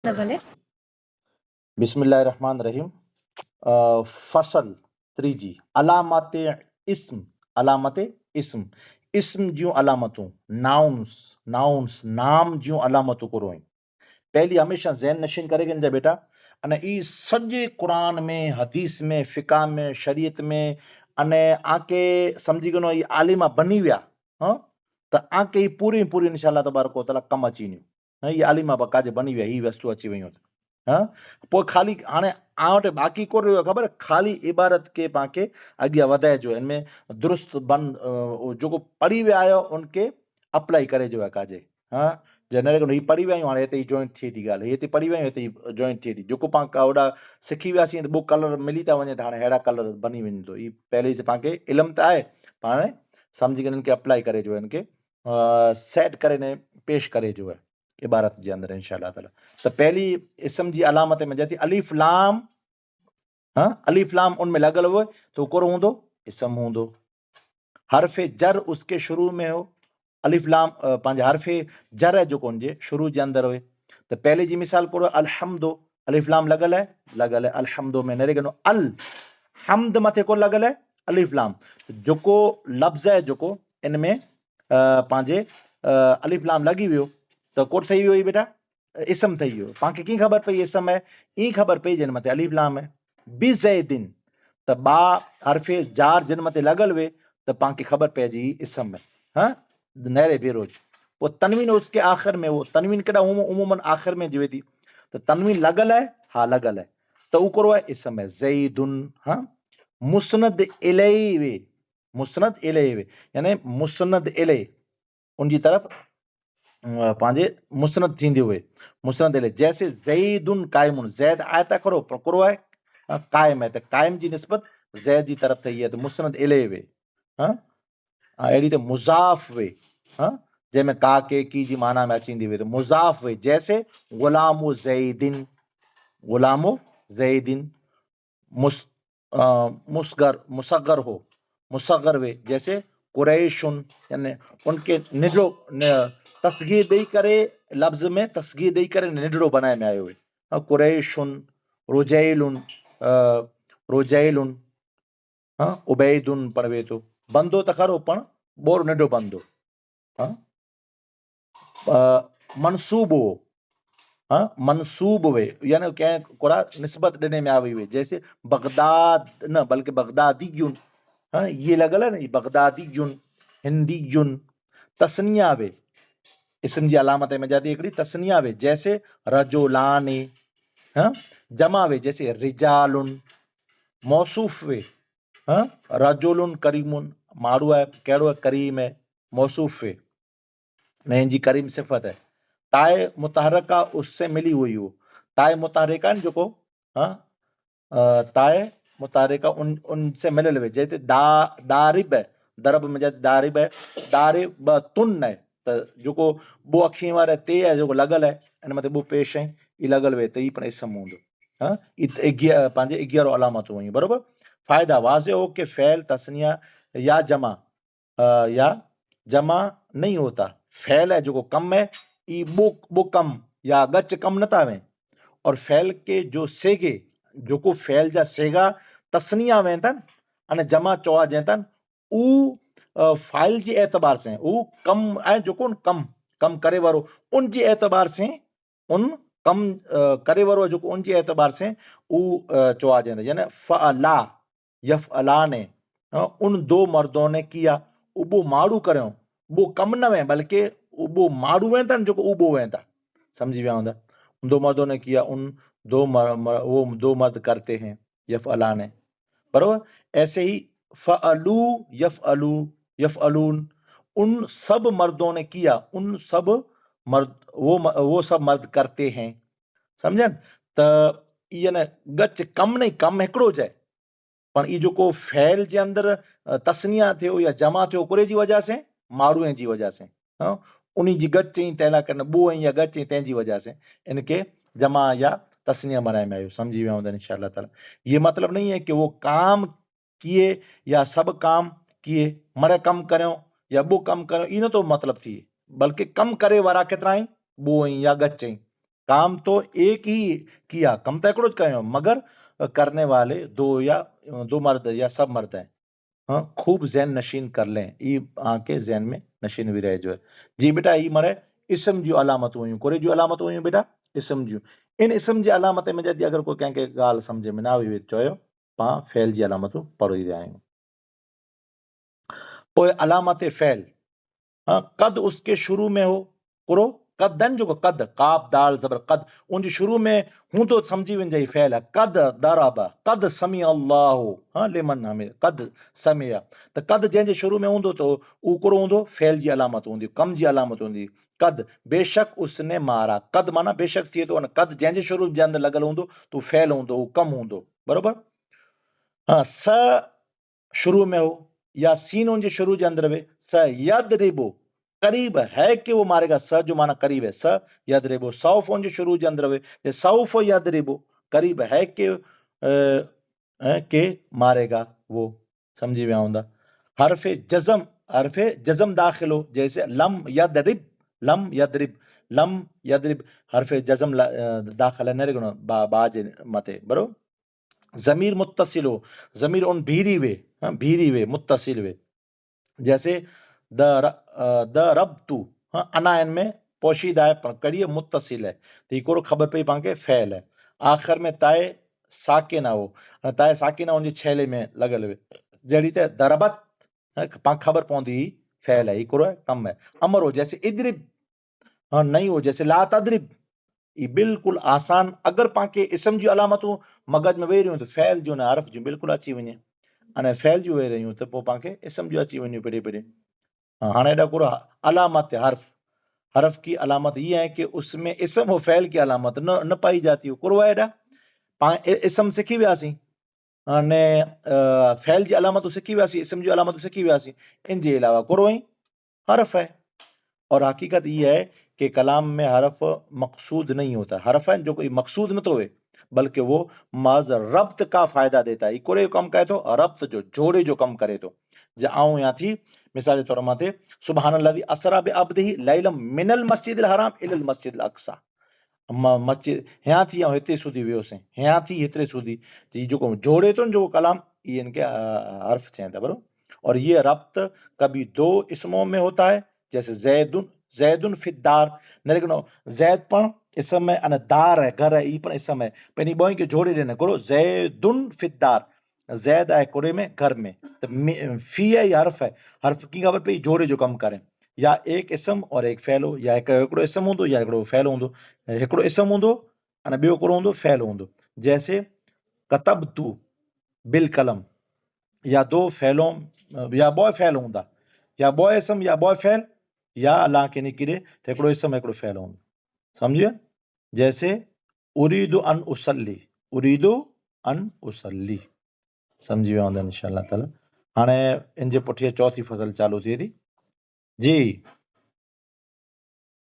न भले। बिस्मिल्लाहिर्रहमानिर्रहीम। फसल त्रीजी अलामत इस्म। अलामत इस्म इस्म जूं अलामतूं नाउन्स नाउन्स नाम जूं अलामतूं करो पहली हमेशा ज़हन नशीन करेगा जा बेटा। अने ई सॼे कुरान में हदीस में फ़िका में शरीयत में अने आके समझी गनो ई आलिमा बनी विया। हाँ त आके ई पूरी पूरी इंशाअल्लाह तबारक व तआला कम अची वञियूं। हाँ ये आलिमा बकाजे बनी विया, ही वस्तु अची वयूं। हाँ पोइ खाली हाणे आ वटि बाक़ी को रहियो ख़बर, खाली इबारत के पाके अॻियां वधाइजो, इनमें दुरुस्त बंद जेको पढ़ी विया आहियो उनखे अप्लाई करे जो आहे काजे। हाँ जनरल ही पढ़ी विया आहियूं, हाणे हिते ई जॉइंट थिए थी ॻाल्हि, हिते पढ़ी विया आहियूं हिते ई जॉइंट थिए थी। जेको पाण का ओॾा सिखी वियासीं त ॿियो कलर मिली था वञे त हाणे अहिड़ा कलर बनी वञे थो। ही पहले से पाण खे इल्मु त आहे, पाण सम्झी करे इनखे अप्लाई करे जो आहे, इनखे सेट करे ने पेश करे जो है इबारत जे अंदरि इंशाअल्लाह ताला। तो पहली इस्म जी अलामत में जाती अलिफ लाम। हाँ अलिफ लाम उनमें लगल हुए तो कोर हूंदो इस्म हूंदो। हरफे जर उसके शुरू में हो, अलिफ लाम पंहिंजे हरफे जर जो कोन जे शुरू जे अंदर हुए। तो पहले जी मिसाल करो अलहमदो, अलिफ लाम लगल है अलहमदो में नरे गनो अल हमद मथे को लगल है अलिफ लाम। जोको लफ्ज़ है जोको इनमें पंहिंजे अलिफ लाम लगी वियो तो कोर थई वियो बेटा इस्म थई वियो। पाण खे कीअं ख़बर पई इस्म है, ई ख़बर पई जिन मथे अलिफ लाम है। बिज़ैदिन त बा हरफे जार जिन मथे लगल वे तो पाण खे ख़बर पइजी इस्म है। हाँ नहरे बेरोज वो तनवीन उसके आखिर में, वो तनवीन केड़ा उमूमन आखिर में जीवे थी। तो तनवीन लगल है, हाँ लगल है तो ऊ करो है इस्म है ज़ैदुन। हाँ मुस्नद इलैहि वे, मुस्नद इलैहि वे यानी मुस्नद इलैहि उनजी तरफ पांजे मुस्नद थींदे हुए, मुस्नद इलैहि। जैसे ज़ैदुन कायमुन, ज़ैद आयता करो पर करो है कायम है तो कायम जी निस्बत ज़ैद जी तरफ थई है तो मुस्नद इलैहि वे। हाँ अहिड़ी त मुज़ाफ वे, हाँ जंहिंमें का के की जी माना में अचींदी वे तो मुज़ाफ वे। जैसे गुलामो ज़ैदिन, गुलामो ज़ैदिन मुसगर मुसगर हो, मुसगर वे। जैसे कुरैशुन यानी उनके निडो तस्गीर ॾेई करे, लफ्ज़ में तस्गीर ॾेई करे निडड़ो बनाए में आयो हुए। कुरैशुन रुजैलुन रुजैलुन, हाँ उबैदुन पढ़वे तो बंदो त खरो पण बोर निडो बंदो। हाँ मनसूब हो, हाँ मनसूब वे यानी क्या कोरा निस्बत देने में आई हुई। जैसे बगदाद न बल्कि बगदादीयुन, हाँ ये लगल है ना, बगदादीयुन हिंदीयुन। तस्निया वे इस्म जी अलामत में जाती हिकिड़ी तस्निया वे। जैसे रजोलानी, हाँ जमा वे। जैसे रिजालुन मौसूफ वे, हाँ रजोलुन करीमुन मारू है कहिड़ो है करीम है मौसूफ वे नहीं जी करीम सिफत है। ताए मुतहरका उससे मिली हुई हो, ताए मुतहरका जो को, हाँ ताए मुतहरका उनसे मिलल हुए। जैसे दारिब है, दरब में जाते दारिब है, दारिब तुन है तो जो को बो अखी वारे ते है जो लगल है इन मथे बो पेश है ई लगल वे तो ई पण इस्म हूंदो। हाँ पंहिंजे 11 अलामतूं हुयूं बरोबर। फ़ाइदा वाज़े हो कि फ़ैल तस्निया या जमा या जमा नहीं होता। फैल है जो कम है ई बो कम या गच कम न था वें। और फैल के जो सेगे जो को फैल जा सेगा तस्निया वेंदन अने जमा चवा जेतन ऊ फाइल जे एतबार से ऊ कम है जो को कम कम करे वारो उन जे एतबार से उन कम करे वारो जो उन जे एतबार से ऊ चवा जेंदा। यानी फअला यफअला ने उन दो मर्दों ने किया उबो माड़ू करो वो कम न वे बल्कि उबो माड़ू वेंदा जो उबो वेंदा। समझी विया हूंदा। उन दो मर्दों ने किया उन वो दो मर्द करते हैं यफअला ने बरोबर। ऐसे ही फअलू यफअलू यफअलून उन सब मर्दों ने किया उन सब मर्द वो सब मर्द करते हैं। समझन त ये न गच कम नहीं कम हिकिड़ो जाए पण ई जेको फैल जे अंदर तस्निया थियो या जमा थियो कुरे जी वजह से माड़ूअ जी वजह से, हाँ उन्हीं जी गच चई तैला करना बो या गच चई तंहिंजी वजह से इनके जमा या तस्निया बनाए में आयो। समझी विया हूंदा इंशाअल्लाह ताला। ये मतलब नहीं है कि वो काम किए या सब काम किए मरे कम करो या बो कम करो ई न तो मतलब थी, बल्कि कम करे वारा केतिरा आहिनि बो या गच चई काम तो एक ही किया, कम तो एकड़ो ज कयो, मगर करने वाले दो या दो मर्द या सब मर्द हैं। हाँ, खूब ज़हन नशीन कर लें, ई आके ज़हन में नशीन भी रहे जो है। जी बेटा, ई मरे इस्म जी अलामतूं हुयूं, कुरे जी अलामतूं हुयूं बेटा, इस्म जूं। इन इस्म जी अलामत में जॾहिं अगर कोई कंहिंखे ॻाल्हि सम्झ में न आई चयो, पाण फ़ेल जी अलामतूं पढ़ी रहिया आहियूं। पोइ अलामत फ़ेल, हाँ, कद उसके शुरू में हो, कुरो कदन जो कद, काफ दाल ज़बर कद, उनजे शुरू में हूंदो सम्झी वञिजांइ फ़ेल आहे। कद दरब, कद समी अल्लाहु, हाँ, लिमन हमिद, कद समिअ। त कद जंहिंजे शुरू में हूंदो त उहो कुरो हूंदो, फ़ेल जी अलामत हूंदी, कम जी अलामत हूंदी। कद बेशक उसने मारा, कद माना बेशक थिए थो, कद जंहिंजे शुरू जे अंदरि लॻल हूंदो त उहो फ़ेल हूंदो, उहो कम हूंदो, बरोबर। हाँ, स शुरू में हो या सीन उनके शुरू के अंदर में, स यदरिबु, करीब है कि वो मारेगा, स जो माना करीब है, स यदरिबु। सौफ उनके शुरू के अंदर में, ये सौफ यदरिबु, करीब है कि मारेगा वो, समझी विया हूंदा। हरफे जज़म, हरफे जज़म दाखिल हो, जैसे लम यदरिब, लम यदरिब, लम यदरिब, हरफे जज़म दाखिल है नरेगुण बाजे मते, बरोबर। ज़मीर मुत्तसिल हो, ज़मीर उन भीरी वे, हाँ, भीरी वे, मुत्तसिल वे, जैसे द रब तू, हाँ, अना इन में पोशीदा है पर कड़िए मुत्तसिल है, तो ये कोरो खबर पई पाण खे फ़ैल है। आखिर में ताए साकिना हो, ताए साकिना उनजी छेले में लगल वे, जड़ी ते दरबत, पाण खबर पवंदी ही फ़ैल है, ये कोरो है, कम है। अमर हो, जैसे इद्रिब, हाँ, नहीं हो, जैसे ला तद्रिब, ये बिल्कुल आसान। अगर पाण खे इस्म जी अलामतूं मगज में वेही रहियूं त फ़ैल जो न हर्फ जूं बिल्कुल अची वञे, अने फ़ैल जूं वेही रहियूं त पोइ पाण खे इस्म जूं अची वञियूं पेरे पेरे। हाँ, हाणे हेॾा कुरो अलामत हर्फ, हर्फ की अलामत ये है कि उसमें इस्म और फ़ैल की अलामत न पाई जाती हो, कुरो आहे हेॾा। पाण इस्म सिखी वियासीं, अने फ़ैल जी अलामतूं सिखी वियासीं, इस्म जी अलामतूं सिखी वियासीं, इन जे अलावा कुरो ई हर्फ है। और हकीकत ये है कि कलाम में हरफ मकसूद नहीं होता, हरफ है जो कोई मकसूद न तो है, बल्कि वो माज रब्त का फायदा देता है। कुरे कम कहे तो रब्त जो जोड़े जो कम करे तो, आऊं यहाँ थी मिसाल के तौर माते सुबहानल्लाज़ी असरा बि अब्दिही लैलम मिनल मस्जिदिल हराम इलल मस्जिदिल अक्सा, मस्जिद यहाँ थी ऐं हिते सुधी वियोसीं, यहाँ थी हिते सुधी, जी जो जोड़े तो जो कलाम, ये इनके हर्फ चें था, बरोबर। और ये रब्त कभी दो इसमों में होता है, जैसे जैदुन, जैदुन फिद्दार, नरेगनो जैद पण इसम है, अने दार है घर है, ई पण इसम है, पेनी बोई के जोड़े देने करो, जैदुन फिद्दार, जैद है कुरे में घर में, तो फी है, हर्फ है, हर्फ की खबर पे जोड़े जो कम करें, या एक इसम और एक फ़ैल हो, या हिकिड़ो इसम हूंदो या हिकिड़ो फ़ैल हूंदो, हिकिड़ो इसम हूंदो अने ॿियो हिकिड़ो हूंदो फ़ैल हूंदो, जैसे कतबतू बिल कलम, या दो फ़ैलों या बॉय फ़ैल हूंदा, या बॉय इसम या बॉय फ़ैल, या अल्लाह के निकिरे त हिकिड़ो इसम हिकिड़ो फ़ैल हूंदो, सम्झ विया। जैसे उरीदु अन उसल्ली, उरीदु अन उसल्ली, सम्झी विया हूंदा इंशाअल्लाह ताला। हाणे इन जे पुठियां चौथी फ़सल चालू थिए थी जी।